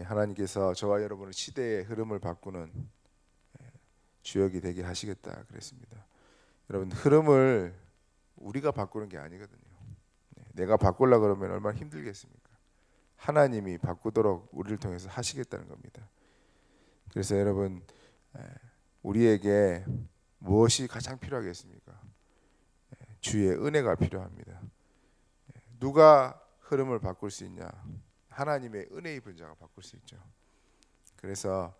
하나님께서 저와 여러분의 시대의 흐름을 바꾸는 주역이 되게 하시겠다 그랬습니다. 여러분, 흐름을 우리가 바꾸는 게 아니거든요. 내가 바꾸려 그러면 얼마나 힘들겠습니까? 하나님이 바꾸도록 우리를 통해서 하시겠다는 겁니다. 그래서 여러분, 우리에게 무엇이 가장 필요하겠습니까? 주의 은혜가 필요합니다. 누가 흐름을 바꿀 수 있냐? 하나님의 은혜 입은 자가 바꿀 수 있죠. 그래서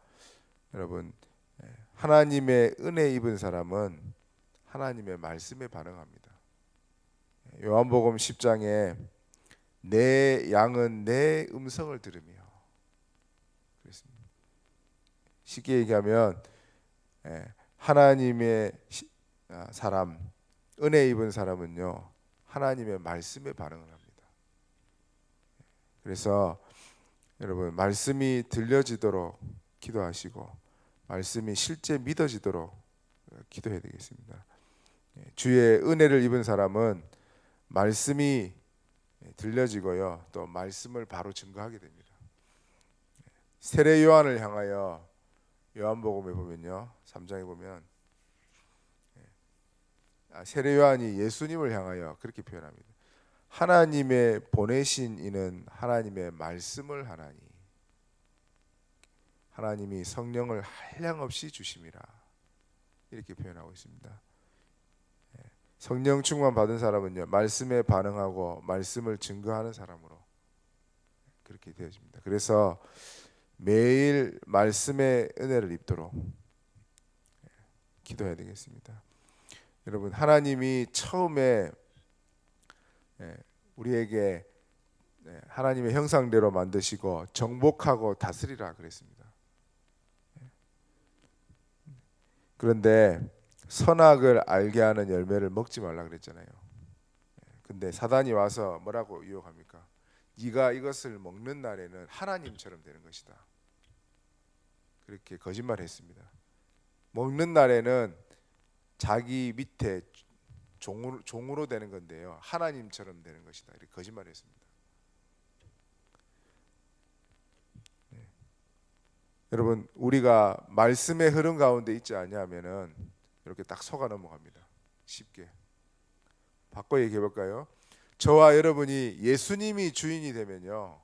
여러분, 하나님의 은혜 입은 사람은 하나님의 말씀에 반응합니다. 요한복음 10장에 내 양은 내 음성을 들으며, 그렇습니다. 쉽게 얘기하면 하나님의 사람, 은혜 입은 사람은요, 하나님의 말씀에 반응을 합니다. 그래서 여러분, 말씀이 들려지도록 기도하시고 말씀이 실제 믿어지도록 기도해야 되겠습니다. 주의 은혜를 입은 사람은 말씀이 들려지고요, 또 말씀을 바로 증거하게 됩니다. 세례 요한을 향하여 요한복음에 보면요, 3장에 보면 세례 요한이 예수님을 향하여 그렇게 표현합니다. 하나님의 보내신 이는 하나님의 말씀을 하나니 하나님이 성령을 한량없이 주심이라, 이렇게 표현하고 있습니다. 성령 충만 받은 사람은요, 말씀에 반응하고 말씀을 증거하는 사람으로 그렇게 되어집니다. 그래서 매일 말씀의 은혜를 입도록 기도해야 되겠습니다. 여러분, 하나님이 처음에 우리에게 하나님의 형상대로 만드시고 정복하고 다스리라 그랬습니다. 그런데 선악을 알게 하는 열매를 먹지 말라 그랬잖아요. 근데 사단이 와서 뭐라고 유혹합니까? 네가 이것을 먹는 날에는 하나님처럼 되는 것이다. 그렇게 거짓말했습니다. 먹는 날에는 자기 밑에 종으로 되는 건데요, 하나님처럼 되는 것이다. 이렇게 거짓말했습니다. 여러분, 우리가 말씀의 흐름 가운데 있지 않냐면은 이렇게 딱 속아 넘어갑니다. 쉽게. 바꿔 얘기해 볼까요? 저와 여러분이 예수님이 주인이 되면요,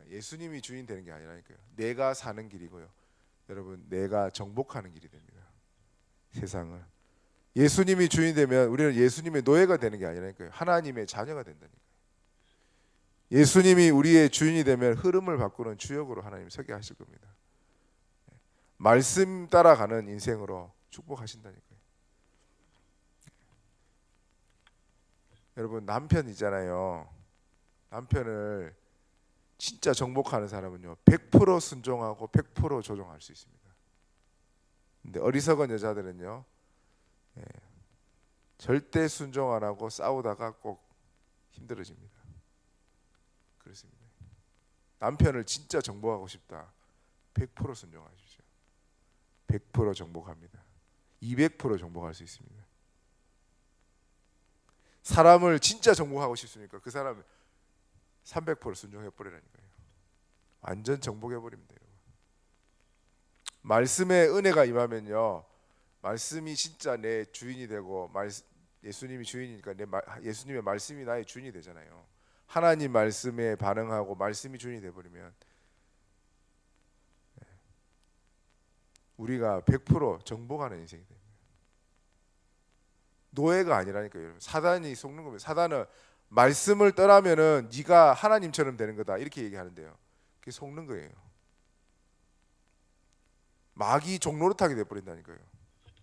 예수님이 주인 되는 게 아니라니까요. 내가 사는 길이고요, 여러분, 내가 정복하는 길이 됩니다. 세상을. 예수님이 주인 되면 우리는 예수님의 노예가 되는 게 아니라니까요. 하나님의 자녀가 된다니까요. 예수님이 우리의 주인이 되면 흐름을 바꾸는 주역으로 하나님 서게 하실 겁니다. 말씀 따라가는 인생으로 축복하신다니까요. 여러분, 남편 있잖아요. 남편을 진짜 정복하는 사람은요, 100% 순종하고 100% 조종할 수 있습니다. 근데 어리석은 여자들은요, 절대 순종 안 하고 싸우다가 꼭 힘들어집니다. 그렇습니다. 남편을 진짜 정복하고 싶다, 100% 순종하십시오. 100% 정복합니다. 200% 정복할 수 있습니다. 사람을 진짜 정복하고 싶습니까? 그 사람 300% 순종해 버리라니까요. 완전 정복해 버립니다. 말씀의 은혜가 임하면요, 말씀이 진짜 내 주인이 되고, 예수님이 주인이니까 예수님의 말씀이 나의 주인이 되잖아요. 하나님 말씀에 반응하고 말씀이 주인이 되어버리면 우리가 100% 정복하는 인생이 됩니다. 노예가 아니라니까요. 여러분, 사단이 속는 겁니다. 사단은 말씀을 떠나면은 네가 하나님처럼 되는 거다, 이렇게 얘기하는데요, 그게 속는 거예요. 마귀 종노릇하게 돼버린다니까요.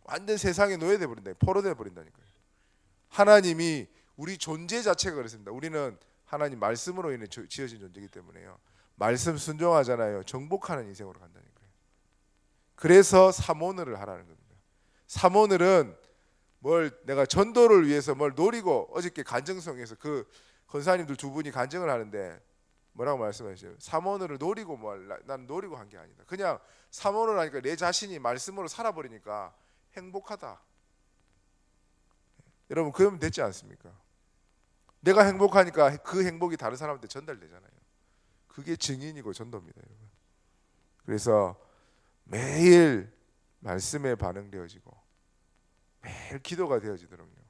완전 세상에 노예돼 버린다, 포로돼 버린다니까요. 하나님이 우리 존재 자체가 그렇습니다. 우리는 하나님 말씀으로 인해 지어진 존재이기 때문에요, 말씀 순종하잖아요. 정복하는 인생으로 간다니까요. 그래서 삼오늘을 하라는 겁니다. 삼오늘은 내가 전도를 위해서 뭘 노리고, 어저께 간증성에서 그 권사님들 두 분이 간증을 하는데 뭐라고 말씀하시죠? 삼오늘을 노리고 난 노리고 한 게 아니다. 그냥 삼오늘 하니까 내 자신이 말씀으로 살아버리니까 행복하다. 여러분, 그러면 됐지 않습니까? 내가 행복하니까 그 행복이 다른 사람한테 전달되잖아요. 그게 증인이고 전도입니다, 여러분. 그래서 매일 말씀에 반응되어지고 매일 기도가 되어지도록요.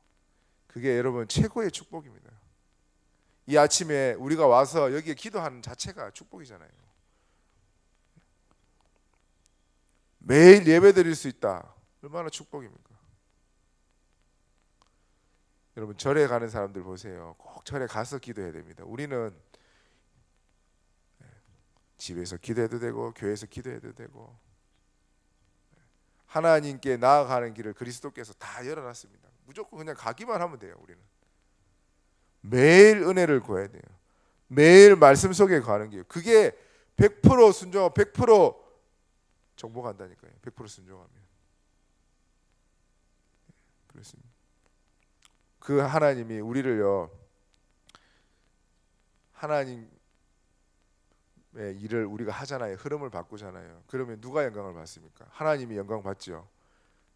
그게 여러분 최고의 축복입니다. 이 아침에 우리가 와서 여기에 기도하는 자체가 축복이잖아요. 매일 예배 드릴 수 있다. 얼마나 축복입니까? 여러분 절에 가는 사람들 보세요. 꼭 절에 가서 기도해야 됩니다. 우리는 집에서 기도해도 되고 교회에서 기도해도 되고 하나님께 나아가는 길을 그리스도께서 다 열어놨습니다. 무조건 그냥 가기만 하면 돼요. 우리는 매일 은혜를 구해야 돼요. 매일 말씀 속에 가는 게 그게 100% 순종하고 100% 정복한다니까요. 100% 순종하면 그렇습니다. 그 하나님이 우리를요 하나님의 일을 우리가 하잖아요. 흐름을 바꾸잖아요. 그러면 누가 영광을 받습니까? 하나님이 영광 받죠.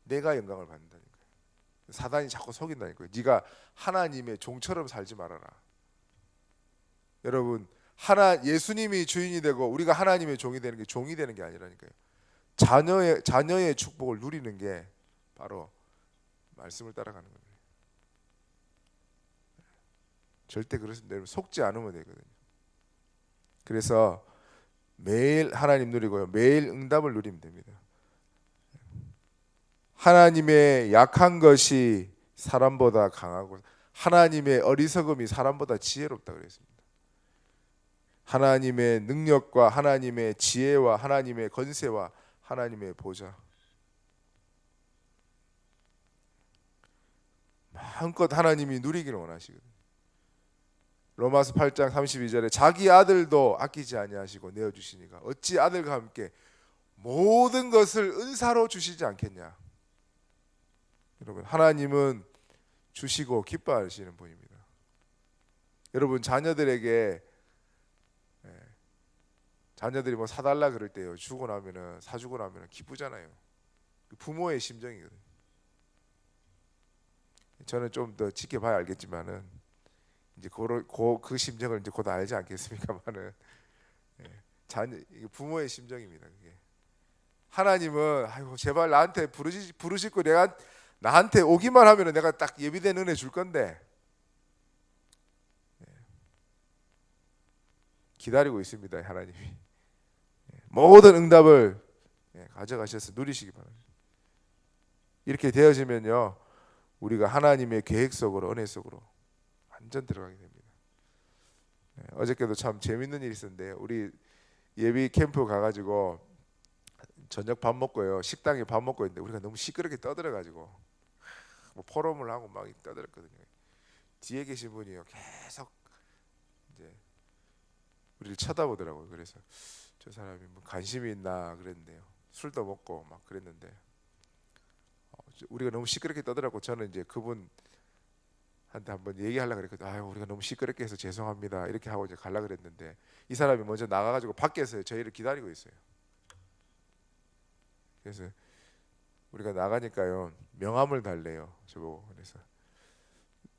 내가 영광을 받는다니까요. 사단이 자꾸 속인다니까요. 네가 하나님의 종처럼 살지 말아라. 여러분 예수님이 주인이 되고 우리가 하나님의 종이 되는 게 종이 되는 게 아니라니까요. 자녀의 축복을 누리는 게 바로 말씀을 따라가는 겁니다. 절대 그렇습니다. 여러분 속지 않으면 되거든요. 그래서 매일 하나님 누리고요. 매일 응답을 누리면 됩니다. 하나님의 약한 것이 사람보다 강하고 하나님의 어리석음이 사람보다 지혜롭다 그랬습니다. 하나님의 능력과 하나님의 지혜와 하나님의 권세와 하나님의 보좌 마음껏 하나님이 누리기를 원하시거든요. 로마서 8장 32절에 자기 아들도 아끼지 아니하시고 내어주시니까 어찌 아들과 함께 모든 것을 은사로 주시지 않겠냐. 여러분 하나님은 주시고 기뻐하시는 분입니다. 여러분 자녀들에게 자녀들이 뭐 사달라 그럴 때요 사주고 나면은 기쁘잖아요. 부모의 심정이거든요. 저는 좀 더 지켜봐야 알겠지만은 이제 그 심정을 이제 곧 알지 않겠습니까만은 부모의 심정입니다. 그게 하나님은 아이고 제발 나한테 부르실 거 내가 나한테 오기만 하면은 내가 딱 예비된 은혜 줄 건데 기다리고 있습니다. 하나님이 모든 응답을 가져가셔서 누리시기 바랍니다. 이렇게 되어지면요 우리가 하나님의 계획 속으로 은혜 속으로 완전 들어가게 됩니다. 어저께도 참 재밌는 일이 있었는데 우리 예비 캠프 가가지고 저녁 밥 먹고요 식당에 밥 먹고 있는데 우리가 너무 시끄럽게 떠들어가지고 뭐 포럼을 하고 막 떠들었거든요. 뒤에 계신 분이요 계속 이제 우리를 쳐다보더라고요. 그래서 저 사람이 뭐 관심이 있나 그랬는데요. 술도 먹고 막 그랬는데 우리가 너무 시끄럽게 떠들었고 저는 이제 그분 한테 한번 얘기하려고 그랬거든요. 아유 우리가 너무 시끄럽게 해서 죄송합니다 이렇게 하고 이제 가려고 그랬는데 이 사람이 먼저 나가가지고 밖에서 저희를 기다리고 있어요. 그래서 우리가 나가니까요 명함을 달래요 저보고. 그래서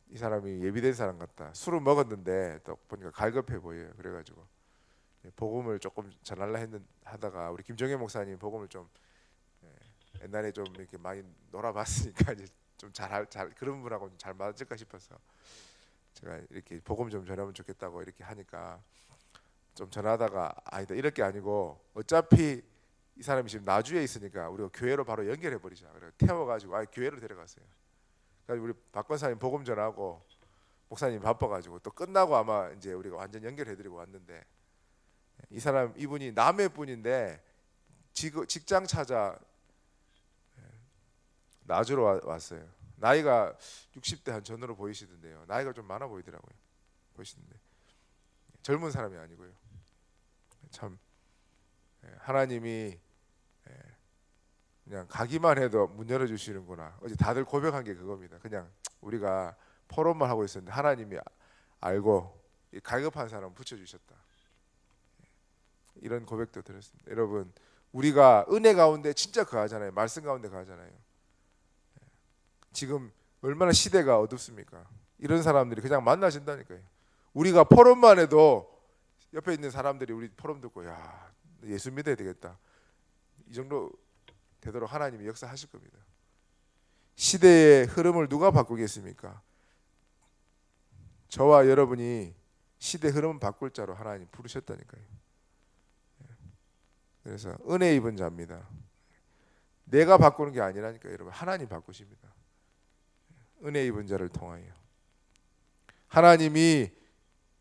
이 사람이 예비된 사람 같다. 술을 먹었는데 또 보니까 갈급해 보여요. 그래가지고 복음을 조금 전하려 하다가 우리 김정혜 목사님 복음을 좀 옛날에 좀 이렇게 많이 놀아봤으니까 이제 좀 잘 그런 분하고 잘 맞을까 싶어서 제가 이렇게 복음 좀 전하면 좋겠다고 이렇게 하니까 좀 전하다가 아니다 이럴 게 아니고 어차피 이 사람이 지금 나주에 있으니까 우리가 교회로 바로 연결해 버리자. 그래 태워가지고 교회로 데려갔어요. 그래서 우리 박 권사님 복음 전하고 목사님 바빠가지고 또 끝나고 아마 이제 우리가 완전 연결해드리고 왔는데 이 사람 이분이 남의 분인데 직장 찾아 나주로 왔어요. 나이가 60대 한 전으로 보이시던데요. 나이가 좀 많아 보이더라고요. 보이시는데 젊은 사람이 아니고요. 참 하나님이 그냥 가기만 해도 문 열어주시는구나. 어제 다들 고백한 게 그겁니다. 그냥 우리가 포럼만 하고 있었는데 하나님이 알고 갈급한 사람 붙여주셨다. 이런 고백도 들었습니다. 여러분 우리가 은혜 가운데 진짜 거하잖아요. 말씀 가운데 거하잖아요. 지금 얼마나 시대가 어둡습니까? 이런 사람들이 그냥 만나신다니까요. 우리가 포럼만 해도 옆에 있는 사람들이 우리 포럼 듣고 야 예수 믿어야 되겠다. 이 정도 되도록 하나님이 역사하실 겁니다. 시대의 흐름을 누가 바꾸겠습니까? 저와 여러분이 시대 흐름을 바꿀 자로 하나님 부르셨다니까요. 그래서 은혜 입은 자입니다. 내가 바꾸는 게 아니라니까요. 여러분, 하나님 바꾸십니다. 은혜 입은 자를 통하여. 하나님이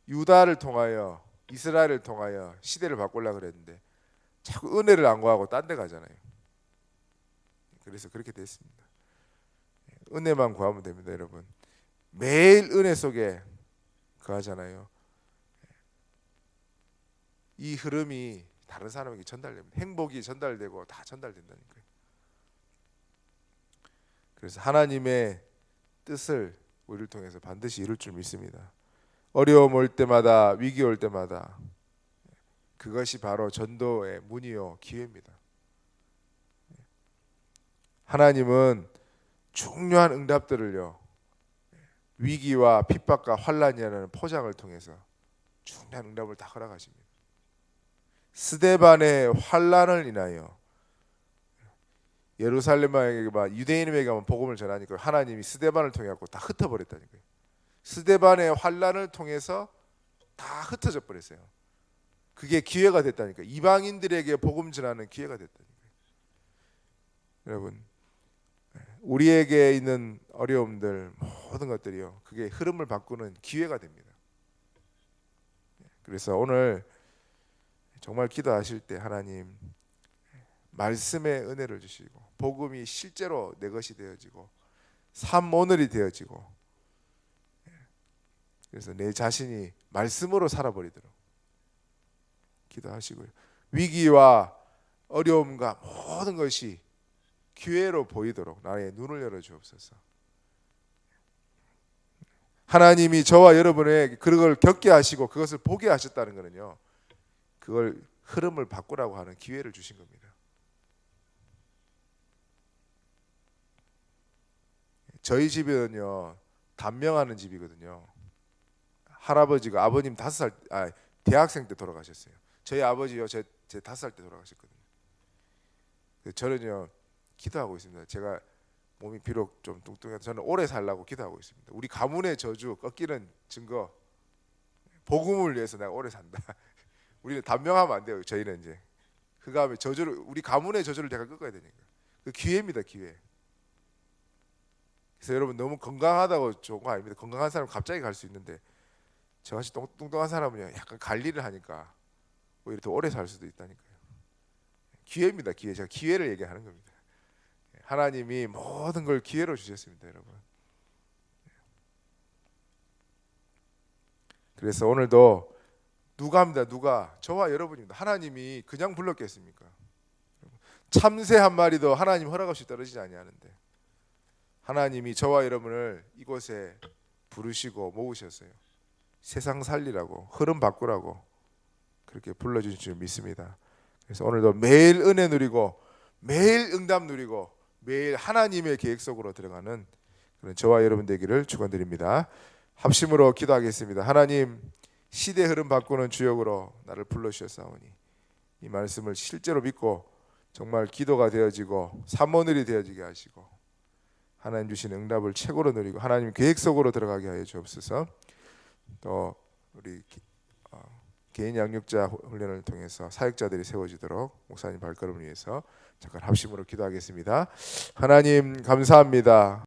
유다를 통하여, 이스라엘을 통하여 시대를 바꾸려고 그랬는데 자꾸 은혜를 안 구하고 딴 데 가잖아요. 그래서 그렇게 됐습니다. 은혜만 구하면 됩니다, 여러분. 매일 은혜 속에 거하잖아요. 이 흐름이 다른 사람에게 전달됩니다. 행복이 전달되고 다 전달된다니까요. 그래서 하나님의 뜻을 우리를 통해서 반드시 이룰 줄 믿습니다. 어려움 올 때마다, 위기 올 때마다 그것이 바로 전도의 문이요 기회입니다. 하나님은 중요한 응답들을요, 위기와 핍박과 환난이라는 포장을 통해서 중요한 응답을 다 허락하십니다. 스데반의 환난을 인하여 예루살렘에게 유대인에게만 복음을 전하니까 하나님이 스데반을 통해 갖고 다 흩어버렸다니까요. 스데반의 환난을 통해서 다 흩어져 버렸어요. 그게 기회가 됐다니까요. 이방인들에게 복음 전하는 기회가 됐다니까요. 여러분, 우리에게 있는 어려움들 모든 것들이요, 그게 흐름을 바꾸는 기회가 됩니다. 그래서 오늘 정말 기도하실 때 하나님 말씀의 은혜를 주시고 복음이 실제로 내 것이 되어지고 삶 오늘이 되어지고, 그래서 내 자신이 말씀으로 살아버리도록 기도하시고요. 위기와 어려움과 모든 것이 기회로 보이도록 나의 눈을 열어주옵소서. 하나님이 저와 여러분에게 그걸 겪게 하시고 그것을 보게 하셨다는 것은요, 그걸 흐름을 바꾸라고 하는 기회를 주신 겁니다. 저희 집은요 단명하는 집이거든요. 할아버지가 아버님 대학생 때 돌아가셨어요. 저희 아버지요 제 5살 때 돌아가셨거든요. 저는요 기도하고 있습니다. 제가 몸이 비록 좀 뚱뚱해도 저는 오래 살라고 기도하고 있습니다. 우리 가문의 저주 꺾이는 증거, 복음을 위해서 내가 오래 산다. 우리는 단명하면 안 돼요. 저희는 이제 그다음에 저주를, 우리 가문의 저주를 제가 꺾어야 되니까. 그 기회입니다, 기회. 그래서 여러분 너무 건강하다고 좋은 거 아닙니다. 건강한 사람 갑자기 갈 수 있는데 저같이 뚱뚱한 사람은요 약간 관리를 하니까 오히려 더 오래 살 수도 있다니까요. 기회입니다, 기회. 제가 기회를 얘기하는 겁니다. 하나님이 모든 걸 기회로 주셨습니다, 여러분. 그래서 오늘도 누가입니다, 누가. 저와 여러분입니다. 하나님이 그냥 불렀겠습니까? 참새 한 마리도 하나님 허락 없이 떨어지지 아니하는데 하나님이 저와 여러분을 이곳에 부르시고 모으셨어요. 세상 살리라고, 흐름 바꾸라고 그렇게 불러주신 줄 믿습니다. 그래서 오늘도 매일 은혜 누리고 매일 응답 누리고 매일 하나님의 계획 속으로 들어가는 그런 저와 여러분 되기를 축원드립니다. 합심으로 기도하겠습니다. 하나님, 시대 흐름 바꾸는 주역으로 나를 불러주셨사오니 이 말씀을 실제로 믿고 정말 기도가 되어지고 삼모늘이 되어지게 하시고 하나님 주신 응답을 최고로 누리고 하나님 계획 속으로 들어가게 하여 주옵소서. 또 우리 개인 양육자 훈련을 통해서 사역자들이 세워지도록 목사님 발걸음을 위해서 잠깐 합심으로 기도하겠습니다. 하나님 감사합니다.